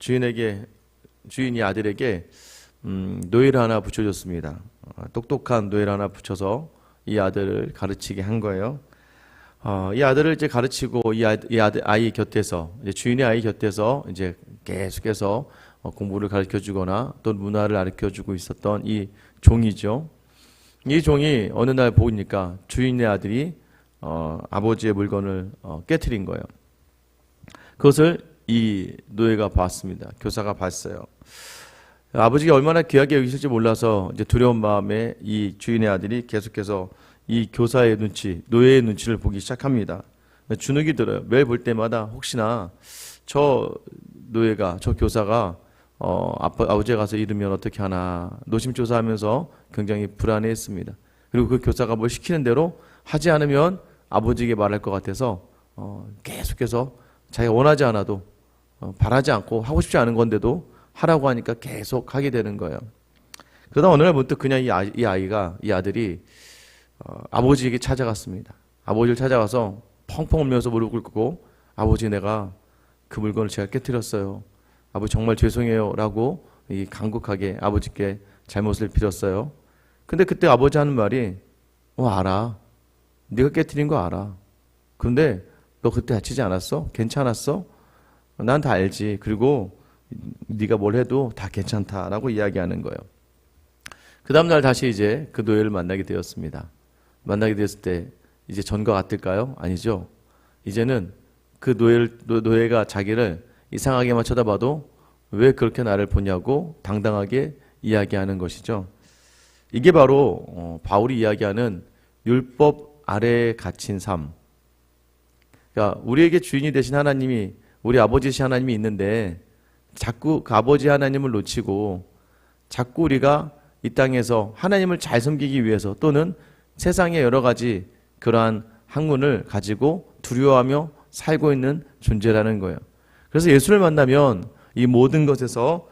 주인이 아들에게 노예를 하나 붙여줬습니다. 똑똑한 노예를 하나 붙여서 이 아들을 가르치게 한 거예요. 이 아들을 이제 가르치고 아이 곁에서 이제 주인의 아이 곁에서 이제 계속해서 공부를 가르쳐주거나 또 문화를 가르쳐주고 있었던 이 종이죠. 이 종이 어느 날 보니까 주인의 아들이 아버지의 물건을 깨트린 거예요. 그것을 이 노예가 봤습니다. 교사가 봤어요. 아버지가 얼마나 귀하게 여기실지 몰라서 이제 두려운 마음에 이 주인의 아들이 계속해서 이 교사의 눈치, 노예의 눈치를 보기 시작합니다. 주눅이 들어요. 매일 볼 때마다 혹시나 저 노예가, 저 교사가 아버지가 가서 잃으면 어떻게 하나 노심초사하면서 굉장히 불안해했습니다. 그리고 그 교사가 뭘 시키는 대로 하지 않으면 아버지에게 말할 것 같아서 계속해서 자기가 원하지 않아도 바라지 않고 하고 싶지 않은 건데도 하라고 하니까 계속 하게 되는 거예요. 그러다 어느 날 문득 그냥 이 아들이 아버지에게 찾아갔습니다. 아버지를 찾아가서 펑펑 울면서 무릎을 꿇고 아버지, 내가 그 물건을 제가 깨뜨렸어요. 아버지 정말 죄송해요 라고 간곡하게 아버지께 잘못을 빌었어요. 근데 그때 아버지 하는 말이 알아. 네가 깨뜨린 거 알아. 근데 너 그때 다치지 않았어? 괜찮았어? 난 다 알지. 그리고 네가 뭘 해도 다 괜찮다라고 이야기하는 거예요. 그 다음날 다시 이제 그 노예를 만나게 되었습니다. 만나게 되었을 때 이제 전과 같을까요? 아니죠. 이제는 그 노예가 자기를 이상하게만 쳐다봐도 왜 그렇게 나를 보냐고 당당하게 이야기하는 것이죠. 이게 바로 바울이 이야기하는 율법 아래에 갇힌 삶. 그러니까 우리에게 주인이 되신 하나님이, 우리 아버지신 하나님이 있는데 자꾸 그 아버지 하나님을 놓치고 자꾸 우리가 이 땅에서 하나님을 잘 섬기기 위해서 또는 세상의 여러 가지 그러한 학문을 가지고 두려워하며 살고 있는 존재라는 거예요. 그래서 예수를 만나면 이 모든 것에서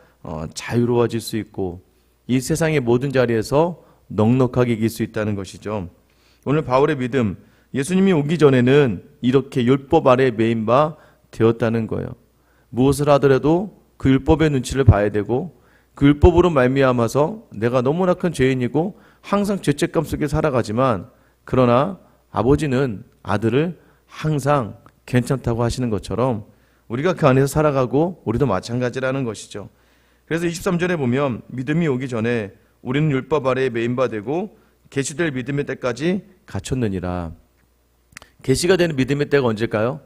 자유로워질 수 있고 이 세상의 모든 자리에서 넉넉하게 이길 수 있다는 것이죠. 오늘 바울의 믿음, 예수님이 오기 전에는 이렇게 율법 아래에 매인 바 되었다는 거예요. 무엇을 하더라도 그 율법의 눈치를 봐야 되고 그 율법으로 말미암아서 내가 너무나 큰 죄인이고 항상 죄책감 속에 살아가지만 그러나 아버지는 아들을 항상 괜찮다고 하시는 것처럼 우리가 그 안에서 살아가고 우리도 마찬가지라는 것이죠. 그래서 23절에 보면 믿음이 오기 전에 우리는 율법 아래에 매인 바 되고 계시될 믿음의 때까지 갖췄느니라. 계시가 되는 믿음의 때가 언제일까요?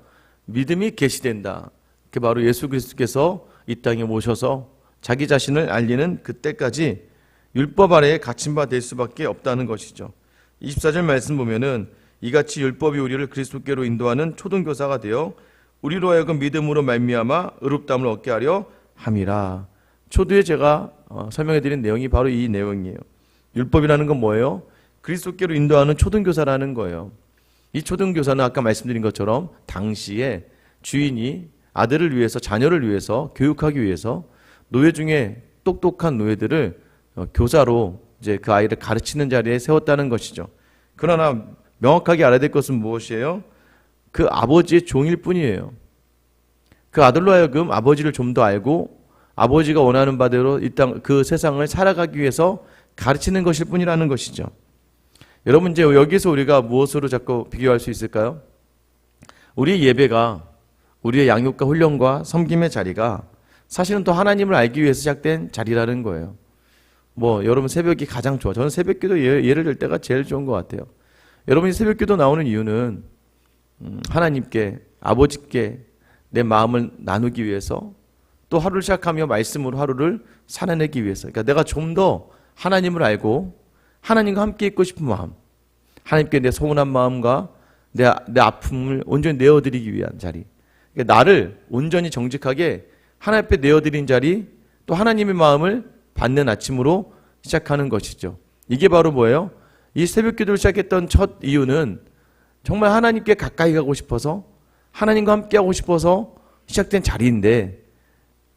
믿음이 계시된다. 그게 바로 예수 그리스도께서 이 땅에 오셔서 자기 자신을 알리는 그때까지 율법 아래에 갇힌 바 될 수밖에 없다는 것이죠. 24절 말씀 보면은 이같이 율법이 우리를 그리스도께로 인도하는 초등교사가 되어 우리로 하여금 믿음으로 말미암아 의롭다함을 얻게 하려 함이라. 초두에 제가 설명해드린 내용이 바로 이 내용이에요. 율법이라는 건 뭐예요? 그리스도께로 인도하는 초등교사라는 거예요. 이 초등교사는 아까 말씀드린 것처럼 당시에 주인이 아들을 위해서, 자녀를 위해서, 교육하기 위해서 노예 중에 똑똑한 노예들을 교사로 이제 그 아이를 가르치는 자리에 세웠다는 것이죠. 그러나 명확하게 알아야 될 것은 무엇이에요? 그 아버지의 종일 뿐이에요. 그 아들로 하여금 아버지를 좀 더 알고 아버지가 원하는 바대로 이 땅, 그 세상을 살아가기 위해서 가르치는 것일 뿐이라는 것이죠. 여러분, 이제 여기서 우리가 무엇으로 자꾸 비교할 수 있을까요? 우리의 예배가, 우리의 양육과 훈련과 섬김의 자리가 사실은 또 하나님을 알기 위해서 시작된 자리라는 거예요. 여러분 새벽이 가장 좋아. 저는 새벽기도 예를 들 때가 제일 좋은 것 같아요. 여러분이 새벽기도 나오는 이유는 하나님께, 아버지께 내 마음을 나누기 위해서, 또 하루를 시작하며 말씀으로 하루를 살아내기 위해서. 그러니까 내가 좀 더 하나님을 알고 하나님과 함께 있고 싶은 마음, 하나님께 내 서운한 마음과 내 아픔을 온전히 내어드리기 위한 자리, 그러니까 나를 온전히 정직하게 하나님 앞에 내어드린 자리, 또 하나님의 마음을 받는 아침으로 시작하는 것이죠. 이게 바로 뭐예요? 이 새벽 기도를 시작했던 첫 이유는 정말 하나님께 가까이 가고 싶어서, 하나님과 함께 하고 싶어서 시작된 자리인데,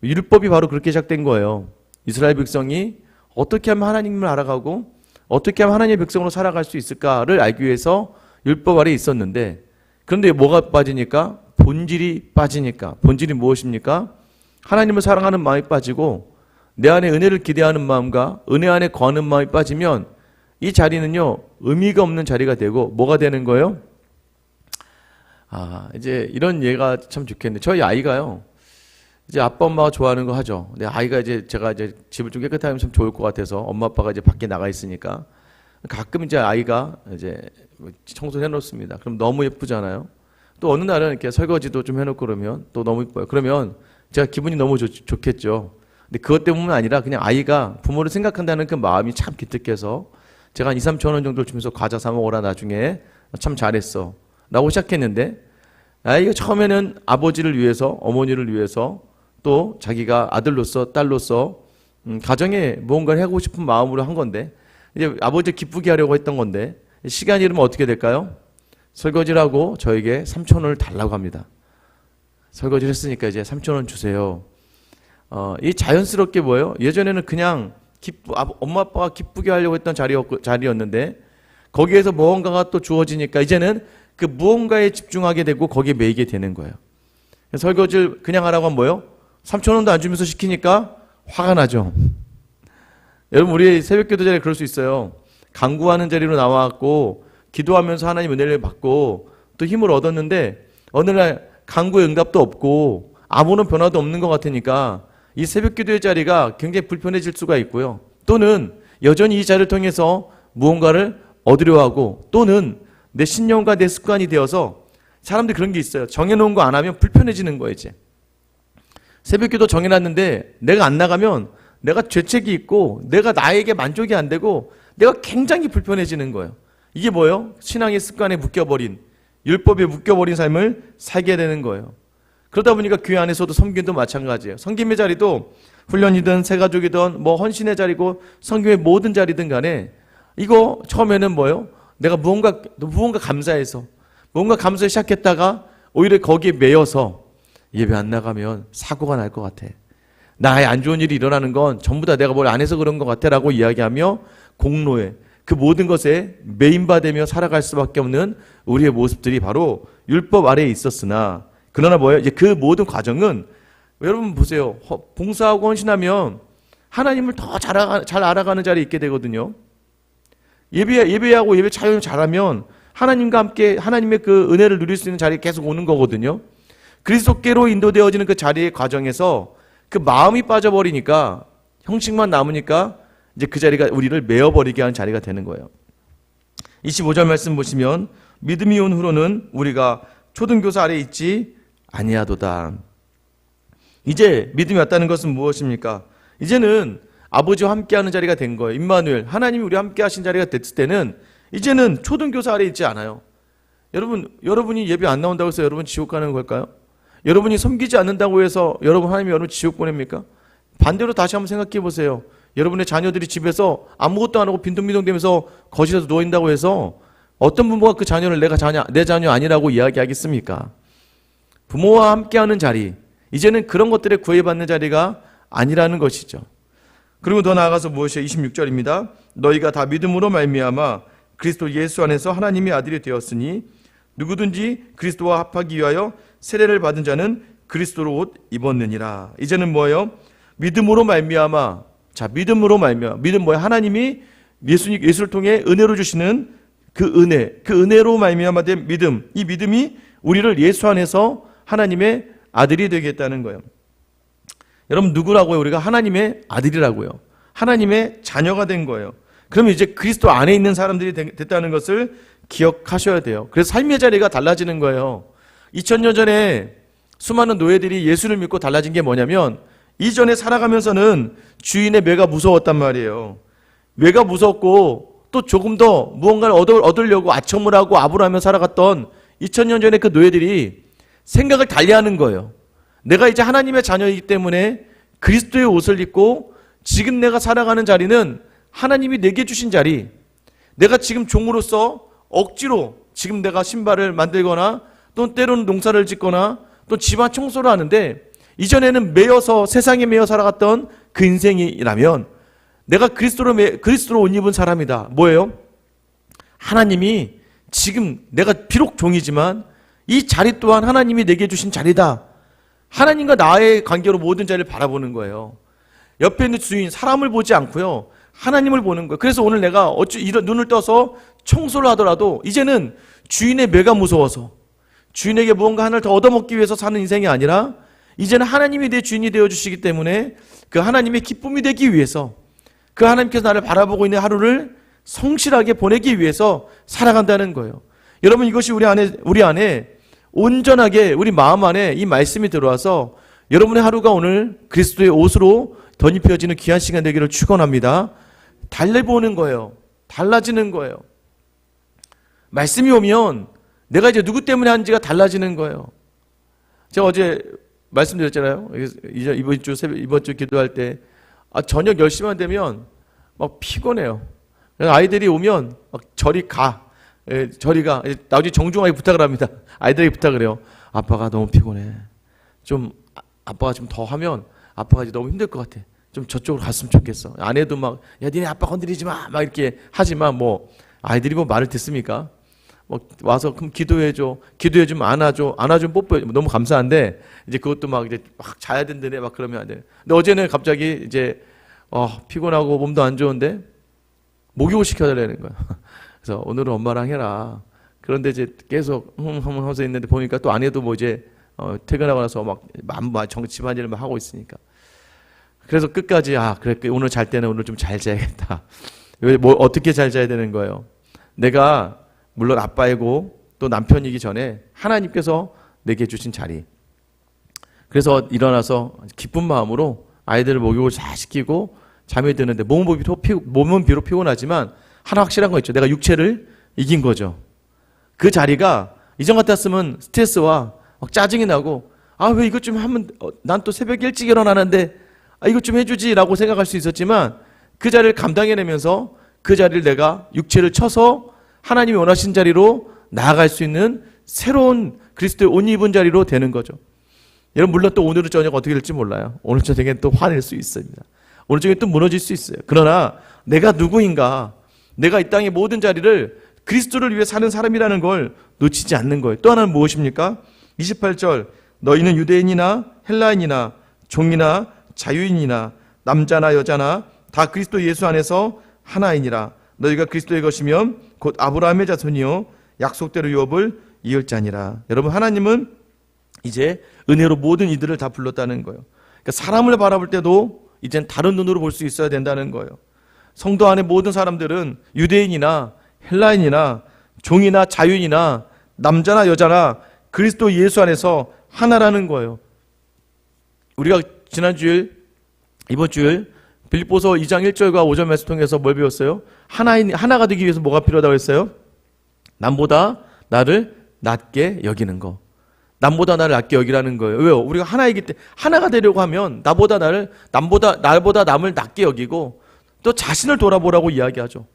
율법이 바로 그렇게 시작된 거예요. 이스라엘 백성이 어떻게 하면 하나님을 알아가고 어떻게 하면 하나님의 백성으로 살아갈 수 있을까를 알기 위해서 율법 아래에 있었는데, 그런데 뭐가 빠지니까? 본질이 빠지니까. 본질이 무엇입니까? 하나님을 사랑하는 마음이 빠지고 내 안에 은혜를 기대하는 마음과 은혜 안에 거하는 마음이 빠지면 이 자리는요, 의미가 없는 자리가 되고 뭐가 되는 거예요? 이제 이런 예가 참 좋겠네. 저희 아이가요, 이제 아빠 엄마가 좋아하는 거 하죠. 근데 아이가 이제 제가 이제 집을 좀 깨끗하게 하면 참 좋을 것 같아서 엄마 아빠가 이제 밖에 나가 있으니까 가끔 이제 아이가 이제 청소를 해놓습니다. 그럼 너무 예쁘잖아요. 또 어느 날은 이렇게 설거지도 좀 해놓고 그러면 또 너무 예뻐요. 그러면 제가 기분이 너무 좋겠죠. 근데 그것 때문은 아니라 그냥 아이가 부모를 생각한다는 그 마음이 참 기특해서 제가 한 2, 3천 원 정도를 주면서 과자 사 먹어라 나중에 참 잘했어 라고 시작했는데, 아이가 처음에는 아버지를 위해서, 어머니를 위해서, 또 자기가 아들로서 딸로서 가정에 무언가를 하고 싶은 마음으로 한 건데, 이제 아버지를 기쁘게 하려고 했던 건데 시간이 흐르면 어떻게 될까요? 설거지를 하고 저에게 3천 원을 달라고 합니다. 설거지를 했으니까 이제 3천 원 주세요. 이 자연스럽게 뭐예요? 예전에는 그냥 엄마 아빠가 기쁘게 하려고 했던 자리였는데 거기에서 무언가가 또 주어지니까 이제는 그 무언가에 집중하게 되고 거기에 매이게 되는 거예요. 설거지를 그냥 하라고 하면 뭐예요? 3천 원도 안 주면서 시키니까 화가 나죠. 여러분, 우리 새벽기도 자리에 그럴 수 있어요. 간구하는 자리로 나와갖고 기도하면서 하나님 은혜를 받고 또 힘을 얻었는데 어느 날 간구의 응답도 없고 아무런 변화도 없는 것 같으니까 이 새벽기도의 자리가 굉장히 불편해질 수가 있고요. 또는 여전히 이 자리를 통해서 무언가를 얻으려 하고, 또는 내 신념과 내 습관이 되어서 사람들이 그런 게 있어요. 정해놓은 거 안 하면 불편해지는 거예요. 이제 새벽기도 정해놨는데 내가 안 나가면 내가 죄책이 있고 내가 나에게 만족이 안 되고 내가 굉장히 불편해지는 거예요. 이게 뭐예요? 신앙의 습관에 묶여버린, 율법에 묶여버린 삶을 살게 되는 거예요. 그러다 보니까 교회 안에서도 섬김도 마찬가지예요. 섬김의 자리도 훈련이든 새가족이든 뭐 헌신의 자리고 섬김의 모든 자리든 간에 이거 처음에는 뭐예요? 내가 무언가 감사해서 시작했다가 오히려 거기에 매여서 예배 안 나가면 사고가 날 것 같아. 나에 안 좋은 일이 일어나는 건 전부 다 내가 뭘 안 해서 그런 것 같아 라고 이야기하며 공로에 그 모든 것에 매인바되며 살아갈 수밖에 없는 우리의 모습들이 바로 율법 아래에 있었으나, 그러나 뭐예요? 이제 그 모든 과정은 여러분 보세요. 봉사하고 헌신하면 하나님을 더 잘 알아가는 자리에 있게 되거든요. 예배하고 예배 잘 잘하면 하나님과 함께 하나님의 그 은혜를 누릴 수 있는 자리에 계속 오는 거거든요. 그리스도께로 인도되어지는 그 자리의 과정에서 그 마음이 빠져버리니까 형식만 남으니까 이제 그 자리가 우리를 메어버리게 하는 자리가 되는 거예요. 25절 말씀 보시면 믿음이 온 후로는 우리가 초등교사 아래에 있지 아니하도다. 이제 믿음이 왔다는 것은 무엇입니까? 이제는 아버지와 함께하는 자리가 된 거예요. 임마누엘, 하나님이 우리와 함께 하신 자리가 됐을 때는 이제는 초등교사 아래에 있지 않아요. 여러분이 예배 안 나온다고 해서 여러분 지옥 가는 걸까요? 여러분이 섬기지 않는다고 해서 하나님이 여러분 지옥 보냅니까? 반대로 다시 한번 생각해 보세요. 여러분의 자녀들이 집에서 아무것도 안 하고 빈둥빈둥대면서 거실에서 누워있다고 해서 어떤 부모가 그 자녀를 내 자녀 아니라고 이야기하겠습니까? 부모와 함께하는 자리, 이제는 그런 것들에 구애받는 자리가 아니라는 것이죠. 그리고 더 나아가서 무엇이에요? 26절입니다. 너희가 다 믿음으로 말미암아 그리스도 예수 안에서 하나님의 아들이 되었으니 누구든지 그리스도와 합하기 위하여 세례를 받은 자는 그리스도로 옷 입었느니라. 이제는 뭐예요? 믿음으로 말미암아. 자, 믿음으로 말미암아. 믿음 뭐예요? 하나님이 예수를 통해 은혜로 주시는 그 은혜로 말미암아 된 믿음. 이 믿음이 우리를 예수 안에서 하나님의 아들이 되겠다는 거예요. 여러분, 누구라고요? 우리가 하나님의 아들이라고요. 하나님의 자녀가 된 거예요. 그러면 이제 그리스도 안에 있는 사람들이 됐다는 것을 기억하셔야 돼요. 그래서 삶의 자리가 달라지는 거예요. 2000년 전에 수많은 노예들이 예수를 믿고 달라진 게 뭐냐면, 이전에 살아가면서는 주인의 매가 무서웠단 말이에요. 매가 무섭고 또 조금 더 무언가를 얻으려고 아첨을 하고 아부하며 살아갔던 2000년 전에 그 노예들이 생각을 달리하는 거예요. 내가 이제 하나님의 자녀이기 때문에 그리스도의 옷을 입고 지금 내가 살아가는 자리는 하나님이 내게 주신 자리, 내가 지금 종으로서 억지로 지금 내가 신발을 만들거나 또 때로는 농사를 짓거나 또 집안 청소를 하는데, 이전에는 매여서 세상에 매여 살아갔던 그 인생이라면 내가 그리스도로 옷 입은 사람이다. 뭐예요? 하나님이 지금 내가 비록 종이지만 이 자리 또한 하나님이 내게 주신 자리다. 하나님과 나의 관계로 모든 자리를 바라보는 거예요. 옆에 있는 주인, 사람을 보지 않고요. 하나님을 보는 거예요. 그래서 오늘 내가 이런 눈을 떠서 청소를 하더라도 이제는 주인의 매가 무서워서 주인에게 무언가 하나를 더 얻어먹기 위해서 사는 인생이 아니라 이제는 하나님이 내 주인이 되어주시기 때문에 그 하나님의 기쁨이 되기 위해서 그 하나님께서 나를 바라보고 있는 하루를 성실하게 보내기 위해서 살아간다는 거예요. 여러분, 이것이 우리 안에 온전하게 우리 마음 안에 이 말씀이 들어와서 여러분의 하루가 오늘 그리스도의 옷으로 덧입혀지는 귀한 시간 되기를 축원합니다. 달래보는 거예요. 달라지는 거예요. 말씀이 오면 내가 이제 누구 때문에 하는지가 달라지는 거예요. 제가 어제 말씀드렸잖아요. 이번 주 기도할 때 저녁 10시만 되면 막 피곤해요. 아이들이 오면 막 저리 가. 나중에 정중하게 부탁을 합니다. 아이들에게 부탁을 해요. 아빠가 너무 피곤해. 좀 아빠가 좀 더 하면 아빠가 이제 너무 힘들 것 같아. 좀 저쪽으로 갔으면 좋겠어. 아내도 막 야 니네 아빠 건드리지 마. 막 이렇게 하지만 뭐 아이들이 뭐 말을 듣습니까? 뭐 와서 그럼 기도해줘. 기도해주면 안아주면 뽀뽀해. 너무 감사한데 이제 그것도 막 이제 막 자야 된다네 막 그러면 안 돼. 근데 어제는 갑자기 이제 피곤하고 몸도 안 좋은데 목욕을 시켜달라는 거야. 그래서 오늘은 엄마랑 해라. 그런데 이제 계속 하면서 있는데 보니까 또 아내도 뭐 이제 퇴근하고 나서 막 집안일을 막 하고 있으니까. 그래서 끝까지 그래 오늘 잘 때는 오늘 좀 잘 자야겠다. 어떻게 잘 자야 되는 거예요? 내가 물론 아빠이고 또 남편이기 전에 하나님께서 내게 주신 자리. 그래서 일어나서 기쁜 마음으로 아이들을 목욕을 잘 시키고 잠이 드는데 몸은 비록 피곤하지만 하나 확실한 거 있죠. 내가 육체를 이긴 거죠. 그 자리가 이전 같았으면 스트레스와 막 짜증이 나고 왜 이것 좀 하면 난 또 새벽에 일찍 일어나는데 이것 좀 해주지라고 생각할 수 있었지만 그 자리를 감당해내면서 그 자리를 내가 육체를 쳐서 하나님이 원하신 자리로 나아갈 수 있는 새로운 그리스도의 옷 입은 자리로 되는 거죠. 여러분 물론 또 오늘 저녁 어떻게 될지 몰라요. 오늘 저녁엔 또 화낼 수 있습니다. 오늘 저녁에 또 무너질 수 있어요. 그러나 내가 누구인가, 내가 이 땅의 모든 자리를 그리스도를 위해 사는 사람이라는 걸 놓치지 않는 거예요. 또 하나는 무엇입니까? 28절 너희는 유대인이나 헬라인이나 종이나 자유인이나 남자나 여자나 다 그리스도 예수 안에서 하나이니라. 너희가 그리스도의 것이면 곧 아브라함의 자손이요 약속대로 유업을 이을 자니라. 여러분 하나님은 이제 은혜로 모든 이들을 다 불렀다는 거예요. 그러니까 사람을 바라볼 때도 이젠 다른 눈으로 볼 수 있어야 된다는 거예요. 성도 안에 모든 사람들은 유대인이나 헬라인이나 종이나 자유인이나 남자나 여자나 그리스도 예수 안에서 하나라는 거예요. 우리가 지난 주일, 이번 주일 빌립보서 2장 1절과 5절 말씀 통해서 뭘 배웠어요? 하나가 되기 위해서 뭐가 필요하다고 했어요? 남보다 나를 낮게 여기는 거. 남보다 나를 낮게 여기라는 거예요. 왜요? 우리가 하나이기 때문에 하나가 되려고 하면 나보다 남을 낮게 여기고 또 자신을 돌아보라고 이야기하죠.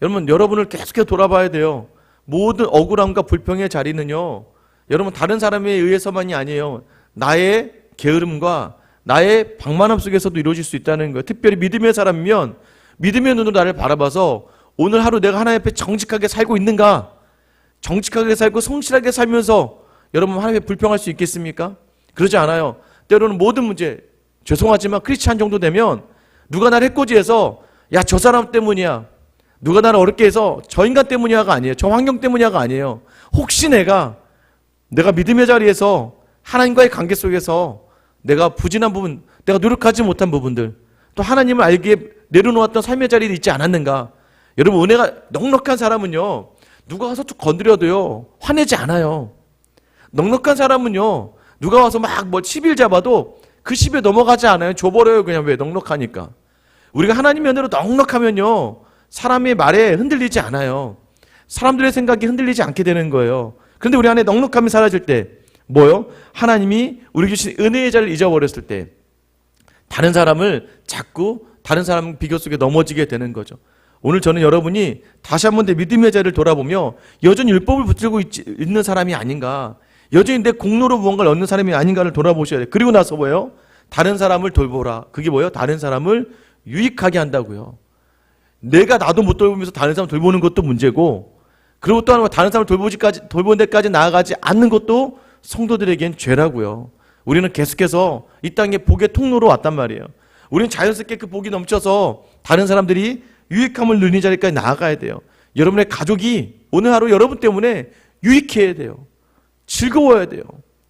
여러분을 계속해서 돌아봐야 돼요. 모든 억울함과 불평의 자리는요, 여러분 다른 사람에 의해서만이 아니에요. 나의 게으름과 나의 방만함 속에서도 이루어질 수 있다는 거예요. 특별히 믿음의 사람이면 믿음의 눈으로 나를 바라봐서 오늘 하루 내가 하나님 앞에 정직하게 살고 있는가? 정직하게 살고 성실하게 살면서 여러분 하나님 앞에 불평할 수 있겠습니까? 그러지 않아요. 때로는 모든 문제, 죄송하지만 크리스찬 정도 되면 누가 나를 해코지해서 야 저 사람 때문이야, 누가 나를 어렵게 해서 저 인간 때문이야가 아니에요. 저 환경 때문이야가 아니에요. 혹시 내가 믿음의 자리에서 하나님과의 관계 속에서 내가 부진한 부분, 내가 노력하지 못한 부분들, 또 하나님을 알기에 내려놓았던 삶의 자리에 있지 않았는가? 여러분 은혜가 넉넉한 사람은요, 누가 와서 툭 건드려도요 화내지 않아요. 넉넉한 사람은요, 누가 와서 막 10일 잡아도 그 10에 넘어가지 않아요. 줘버려요. 그냥. 왜? 넉넉하니까. 우리가 하나님의 은혜로 넉넉하면요, 사람의 말에 흔들리지 않아요. 사람들의 생각이 흔들리지 않게 되는 거예요. 그런데 우리 안에 넉넉함이 사라질 때 뭐요? 하나님이 우리에게 주신 은혜의 자리를 잊어버렸을 때 다른 사람을 자꾸 다른 사람 비교 속에 넘어지게 되는 거죠. 오늘 저는 여러분이 다시 한번 내 믿음의 자리를 돌아보며 여전히 율법을 붙들고 있는 사람이 아닌가, 여전히 내 공로로 무언가를 얻는 사람이 아닌가를 돌아보셔야 돼요. 그리고 나서 뭐예요? 다른 사람을 돌보라. 그게 뭐예요? 다른 사람을 유익하게 한다고요. 내가 나도 못 돌보면서 다른 사람 돌보는 것도 문제고, 그리고 또 하나 다른 사람을 돌보는 데까지 나아가지 않는 것도 성도들에겐 죄라고요. 우리는 계속해서 이 땅에 복의 통로로 왔단 말이에요. 우리는 자연스럽게 그 복이 넘쳐서 다른 사람들이 유익함을 누리는 자리까지 나아가야 돼요. 여러분의 가족이 오늘 하루 여러분 때문에 유익해야 돼요. 즐거워야 돼요.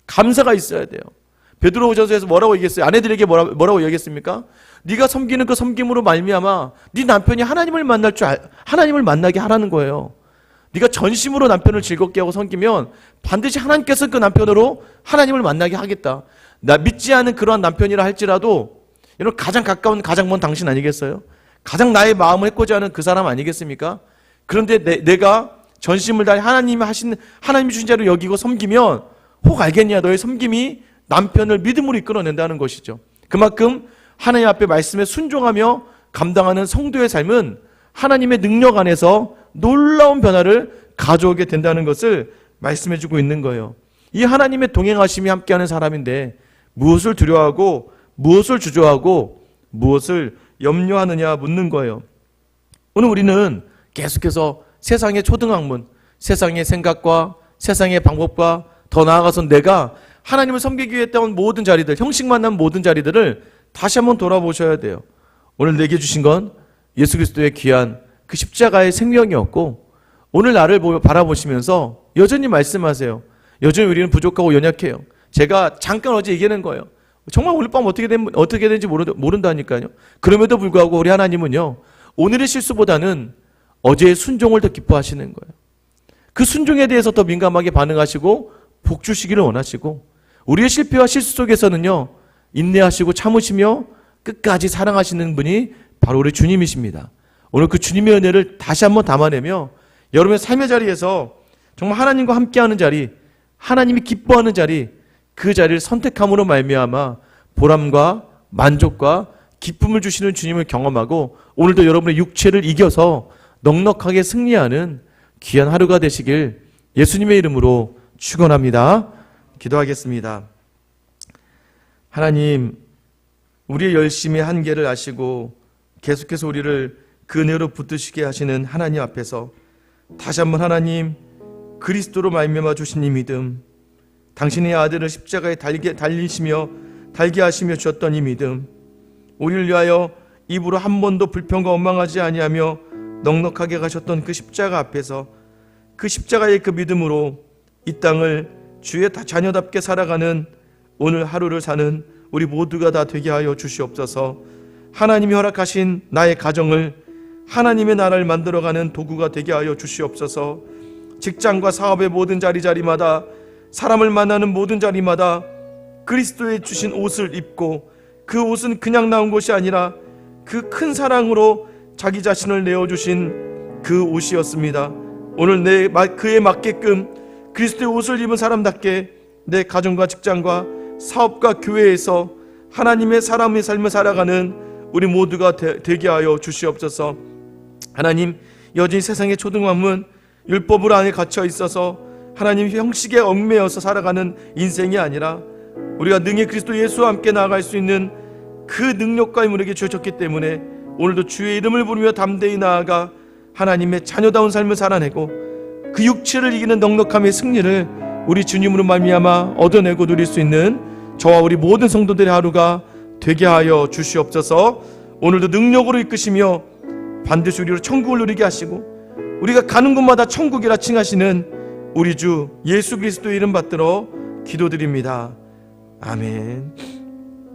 감사가 있어야 돼요. 베드로후전서에서 뭐라고 얘기했어요? 아내들에게 뭐라고 얘기했습니까? 네가 섬기는 그 섬김으로 말미암아 네 남편이 하나님을 만나게 하라는 거예요. 네가 전심으로 남편을 즐겁게 하고 섬기면 반드시 하나님께서 그 남편으로 하나님을 만나게 하겠다. 나 믿지 않은 그러한 남편이라 할지라도 여러분 가장 가까운 가장 먼 당신 아니겠어요? 가장 나의 마음을 해코지 하는 그 사람 아니겠습니까? 그런데 내가 전심을 다해 하나님이 주신 자를 여기고 섬기면 혹 알겠냐? 너의 섬김이 남편을 믿음으로 이끌어낸다는 것이죠. 그만큼 하나님 앞에 말씀에 순종하며 감당하는 성도의 삶은 하나님의 능력 안에서 놀라운 변화를 가져오게 된다는 것을 말씀해주고 있는 거예요. 이 하나님의 동행하심이 함께하는 사람인데 무엇을 두려워하고 무엇을 주저하고 무엇을 염려하느냐 묻는 거예요. 오늘 우리는 계속해서 세상의 초등학문, 세상의 생각과 세상의 방법과 더 나아가서 내가 하나님을 섬기기 위해 했던 모든 자리들, 형식 만난 모든 자리들을 다시 한번 돌아보셔야 돼요. 오늘 내게 주신 건 예수 그리스도의 귀한 그 십자가의 생명이었고 오늘 나를 바라보시면서 여전히 말씀하세요. 여전히 우리는 부족하고 연약해요. 제가 잠깐 어제 얘기하는 거예요. 정말 오늘 밤 어떻게 되는지 모른다니까요. 그럼에도 불구하고 우리 하나님은요, 오늘의 실수보다는 어제의 순종을 더 기뻐하시는 거예요. 그 순종에 대해서 더 민감하게 반응하시고 복 주시기를 원하시고 우리의 실패와 실수 속에서는요, 인내하시고 참으시며 끝까지 사랑하시는 분이 바로 우리 주님이십니다. 오늘 그 주님의 은혜를 다시 한번 담아내며 여러분의 삶의 자리에서 정말 하나님과 함께하는 자리, 하나님이 기뻐하는 자리, 그 자리를 선택함으로 말미암아 보람과 만족과 기쁨을 주시는 주님을 경험하고 오늘도 여러분의 육체를 이겨서 넉넉하게 승리하는 귀한 하루가 되시길 예수님의 이름으로 축원합니다. 기도하겠습니다. 하나님, 우리의 열심의 한계를 아시고 계속해서 우리를 그 은혜로 붙드시게 하시는 하나님 앞에서 다시 한번 하나님, 그리스도로 말미암아 주신 이 믿음, 당신의 아들을 십자가에 달게 하시며 주셨던 이 믿음, 우리를 위하여 입으로 한 번도 불평과 원망하지 아니하며 넉넉하게 가셨던 그 십자가 앞에서 그 십자가의 그 믿음으로 이 땅을 주의 자녀답게 살아가는 오늘 하루를 사는 우리 모두가 다 되게 하여 주시옵소서. 하나님이 허락하신 나의 가정을 하나님의 나라를 만들어가는 도구가 되게 하여 주시옵소서. 직장과 사업의 모든 자리마다 사람을 만나는 모든 자리마다 그리스도의 주신 옷을 입고 그 옷은 그냥 나온 것이 아니라 그 큰 사랑으로 자기 자신을 내어주신 그 옷이었습니다. 오늘 그에 맞게끔 그리스도의 옷을 입은 사람답게 내 가정과 직장과 사업과 교회에서 하나님의 사람의 삶을 살아가는 우리 모두가 되게 하여 주시옵소서. 하나님, 여전히 세상의 초등학문 율법으로 안에 갇혀 있어서 하나님 형식에 얽매여서 살아가는 인생이 아니라 우리가 능히 그리스도 예수와 함께 나아갈 수 있는 그 능력과 힘을 우리에게 주셨기 때문에 오늘도 주의 이름을 부르며 담대히 나아가 하나님의 자녀다운 삶을 살아내고 그 육체를 이기는 넉넉함의 승리를 우리 주님으로 말미암아 얻어내고 누릴 수 있는 저와 우리 모든 성도들의 하루가 되게 하여 주시옵소서. 오늘도 능력으로 이끄시며 반드시 우리로 천국을 누리게 하시고 우리가 가는 곳마다 천국이라 칭하시는 우리 주 예수 그리스도의 이름 받들어 기도드립니다. 아멘.